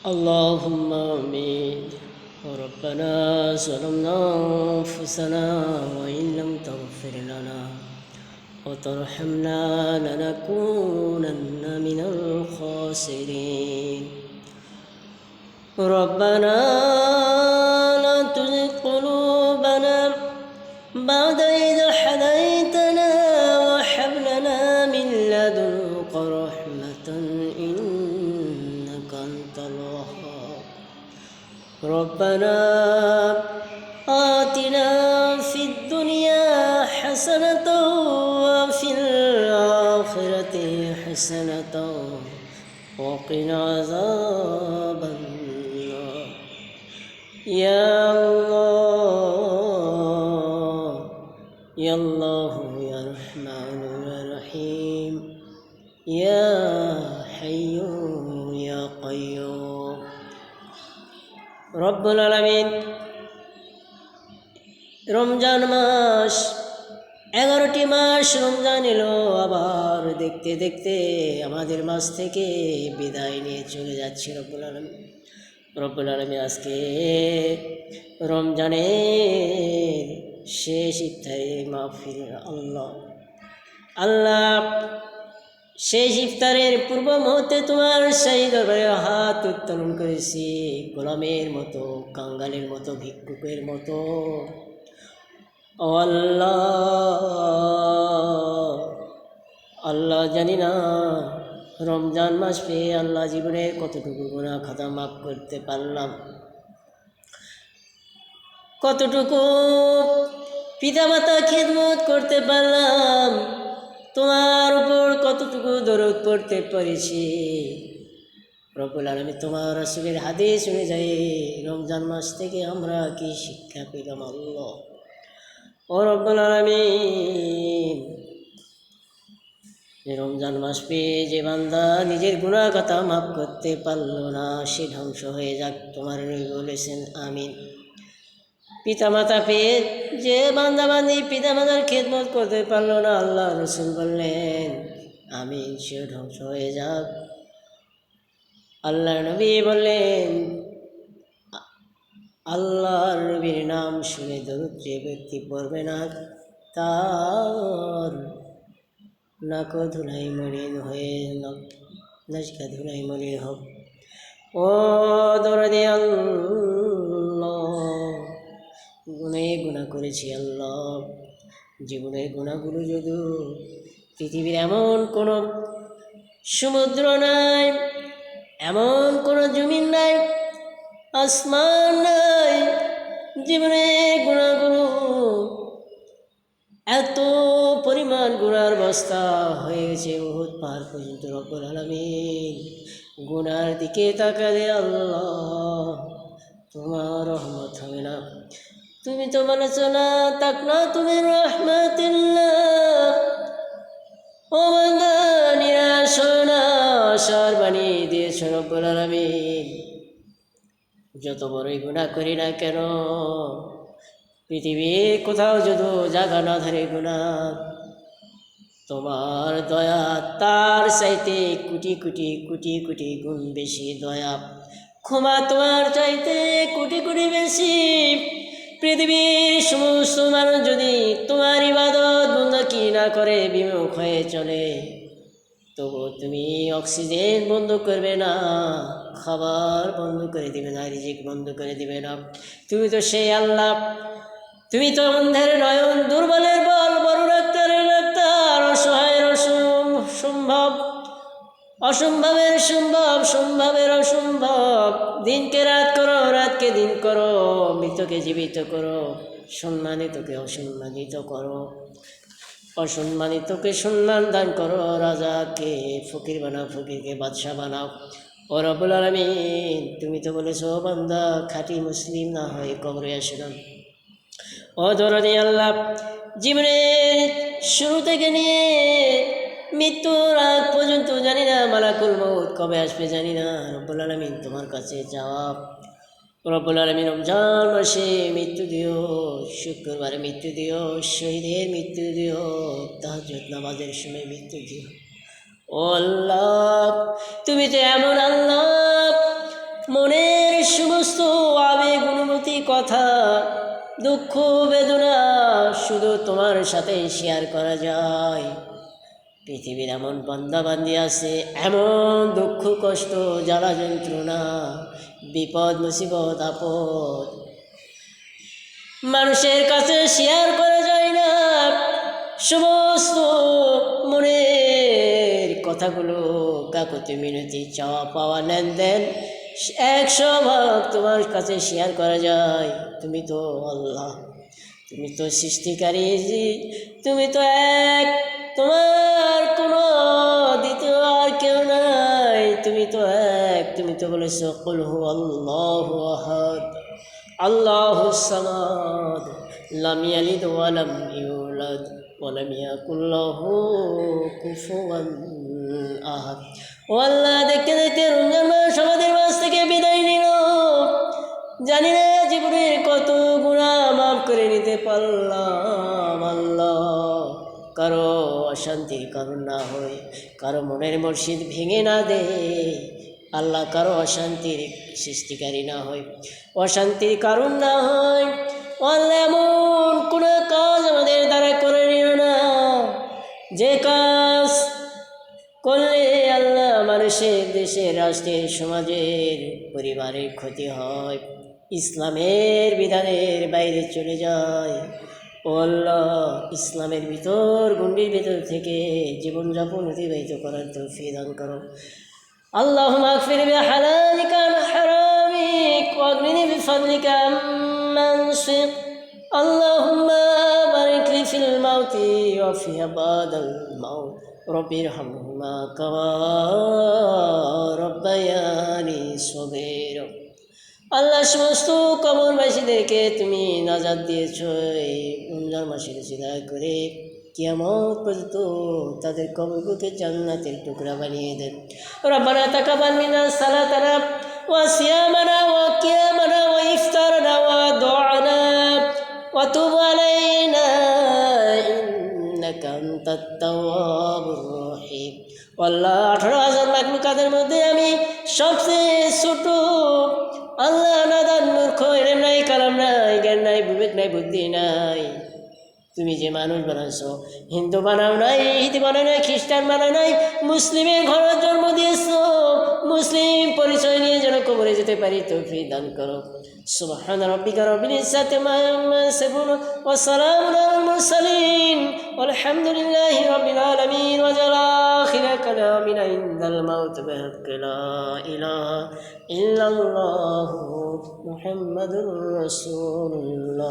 اللهم آمين. ربنا ظلمنا أنفسنا وإن لم تغفر لنا وترحمنا لنكونن من الخاسرين. ربنا لا تزغ قلوبنا بعد إذ هديتنا وهب لنا من لدنك رحمة إنك أنت الوهاب. ربنا آتنا في الدنيا حسنة وفي الآخرة حسنة وقنا عذاب النار. يا الله يا الله يا رحمن يا رحيم يا حي يا قيوم. রব্বুল আলামিন, রমজান মাস 11টি মাস রমজান এলো, আবার দেখতে দেখতে আমাদের মাস থেকে বিদায় নিয়ে চলে যাচ্ছে রব্বুল আলামিন আজকে রমজানের শেষ ইফতারে মাহফিল। আল্লাহ শেষ ইফতারের পূর্ব মুহূর্তে তোমার সেই দরবারে হাত উত্তোলন করেছি, গোলামের মতো, কাঙ্গালের মতো, ভিক্ষুকের মতো। ও আল্লাহ, জানি না রমজান মাস পেয়ে আল্লাহ জীবনের কতটুকু গুনাহ খাতা মাফ করতে পারলাম, কতটুকু পিতামাতা খেদমত করতে পারলাম, তোমার উপর কতটুকু দরদ পড়তে পেরেছি। রব্বুল আলামিন, তোমার রাসূলের হাদিস অনুযায়ী রমজান মাস থেকে আমরা কি শিক্ষা পেলাম আল্লাহ? ও রব্বুল আলামিন, রমজান মাস পেয়ে যে বান্দা নিজের গুনাহ কথা মাফ করতে পারলো না, সে ধ্বংস হয়ে যাক। তোমার নবী বলেছেন আমিন। পিতামাতা পেয়ে যে বান্দাবান্দি পিতামাতার খেদমত করতে পারলো না, আল্লাহ রসুল বললেন আমিন, সে ধ্বংস হয়ে যাক। আল্লাহ নবী বললেন, আল্লাহর নবীর নাম শুনে দরুদ যে ব্যক্তি পড়বে না, তার নাক ধুলাই মলিন হয়ে নাসিকা ধুলাই মলিন হোক। ও দরদে আল্লাহ, গুনাহ করেছি আল্লাহ, জীবনের গুনাহগুলো যদি পৃথিবীর এমন কোনো সমুদ্র নাই, এমন কোনো জমিন নাই, আসমান নাই, জীবনের গুনাহগুলো এত পরিমাণ গুনার বস্তা হয়ে গেছে উহুদ পাহাড় পর্যন্ত। রব্বুল আলামিন, গুনার দিকে তাকালে আল্লাহ তোমার রহমত হবে না। তুমি তো বলেছো না তাকনা তুমি রহমাতুল্লাহ। ও বান্দা, নিরাশ হও না, আশার বাণী দিয়েছ রব্বুল আলামিন। যত বড়ই গুনাহ করি না কেন, পৃথিবীর কোথাও যদি জায়গা না ধরে গুনাহ, তোমার দয়া তার চাইতে কোটি কোটি কোটি কোটি গুণ বেশি দয়া, ক্ষমা তোমার চাইতে কোটি কোটি বেশি। পৃথিবীর সমস্ত মানুষ যদি তোমার ইবাদত বন্দেগী না করে বিমুখ হয়ে চলে, তবু তুমি অক্সিজেন বন্ধ করবে না, খাবার বন্ধ করে দিবে না, রিজিক বন্ধ করে দিবে না। তুমি তো সেই আল্লাহ, তুমি তো অন্ধের নয়ন, দুর্বলের বল, বড় ডাক্তারের ডাক্তার, অসহায়ের অসম্ভব, অসম্ভবের সম্ভব, সম্ভবের অসম্ভব। দিনকে রাত করো, রাতকে দিন করো, মৃতকে জীবিত করো, সম্মানিতকে অসম্মানিত করো, অসম্মানিতকে সম্মান দান করো, রাজাকে ফকির বানাও, ফকিরকে বাদশা বানাও। ও রব্বুল আলামিন, তুমি তো বলেছো বান্দা খাঁটি মুসলিম না হয় কবরে আসে না। ও দরদি আল্লাহ, জীবনের শুরু থেকে নিয়ে মৃত্যুর আগ পর্যন্ত জানি না মালাকুল মউত কবে আসবে, জানি না। রব্বুল আলামিন, তোমার কাছে জবাব। রব্বুল আলামিন, রমজান মাসে মৃত্যু দিও, শুক্রবারে মৃত্যু দিও, শহীদের মৃত্যু দিও, তাহাজ্জুদ নামাজের সময় মৃত্যু দিও। ও আল্লাহ, তুমি তো এমন আল্লাহ, মনের সমস্ত আবেগ অনুভূতি কথা দুঃখ বেদনা শুধু তোমার সাথে শেয়ার করা যায়। পৃথিবীর এমন বান্দাবান্দি আছে, এমন দুঃখ কষ্ট জ্বালা যন্ত্রণা বিপদ মুসিবত আপদ মানুষের কাছে শেয়ার করা যায় না। সমস্ত মনের কথাগুলো কাকুতি মিনতি চাওয়া পাওয়া লেনদেন 100 ভাগ তোমার কাছে শেয়ার করা যায়। তুমি তো আল্লাহ, তুমি তো সৃষ্টিকারী, তুমি তো এক, তোমার কোনো দ্বিতীয় আর কেউ নাই, তুমি তো এক। তুমি তো বলেছো কুল হু আল্লাহু আহাদ আল্লাহুস সামাদ লাম ইয়ালিদ ওয়া লাম ইউলাদ ওয়া লাম ইয়াকুল লাহু কুফুয়ান আহাদ। ও আল্লাহ, দেখতে দেখতে রমজান মাস আমাদের মাঝ থেকে বিদায় নিল। জানি না জীবনের কত গুনাহ মাফ করে নিতে পারলাম। আল্লাহ, কারো অশান্তির কারণ না হয়, কারো মনের মসজিদ ভেঙে না দে। আল্লাহ, কারো অশান্তির সৃষ্টিকারী না হয়, অশান্তির কারণ না হয়। আল্লাহ, এমন কোনো কাজ আমাদের দ্বারা করে নিও না যে কাজ করলে আল্লাহ মানুষের, দেশের, রাষ্ট্রের, সমাজের, পরিবারের ক্ষতি হয়, ইসলামের বিধানের বাইরে চলে যায়। ও আল্লাহ, ইসলামের ভিতর গণ্ডির ভিতর থেকে জীবনযাপন অতিবাহিত করার তৌফিক দান করো। اللهم اغفر بحلالك عن حرامك واغنني بفضلك عمن سوء. اللهم بارك لي في الموت وفي بعد الموت رب ارحمهما كما ربياني صغيرا. আল্লাহ, সমস্ত কবরবাসীদেরকে তুমি নাজাত দিয়েছ এই রমজান মাসের সিলায় করে। কিয়ামত পর্যন্ত তাদের কবরগুলোকে জান্নাতের টুকরা বানিয়ে দেন। রব্বানা তাকাব্বাল মিন্না সালাতানা ওয়া সিয়ামানা ওয়া কিয়ামানা ওয়া ইফতারানা ওয়া দুআনা ওয়া তুব আলাইনা ইন্নাকা আনতাত তাওয়াবুর রহিম। আল্লাহ, 18,000 মাখলুকাতের মধ্যে আমি সবচেয়ে ছোট। আল্লাহ, নাদান, মূর্খ, এলেম নাই, কালাম নাই, জ্ঞান নাই, বিবেক নাই, বুদ্ধি নাই। তুমি যে মানুষ বানাইছো, হিন্দু বানাও নাই, ইহুদি বানাও নাই, খ্রিস্টান বানাও নাই, মুসলিমের ঘরে জন্ম দিয়েছো। মুসলিম পরিচয় নিয়ে যেন কবরে যেতে পারি তৌফিক দান করো। সুবহান রাব্বিকা রাব্বিল ইজ্জাতি আম্মা ইয়াসিফুন ওয়া সালামুন আলাল মুরসালিন ওয়ালহামদুলিল্লাহি রাব্বিল আলামিন। ওয়া জালা আখিরা কালামিনা ইনদাল মাউত বিহাক্কি লা ইলাহা ইল্লাল্লাহু মুহাম্মাদুর রাসূলুল্লাহ।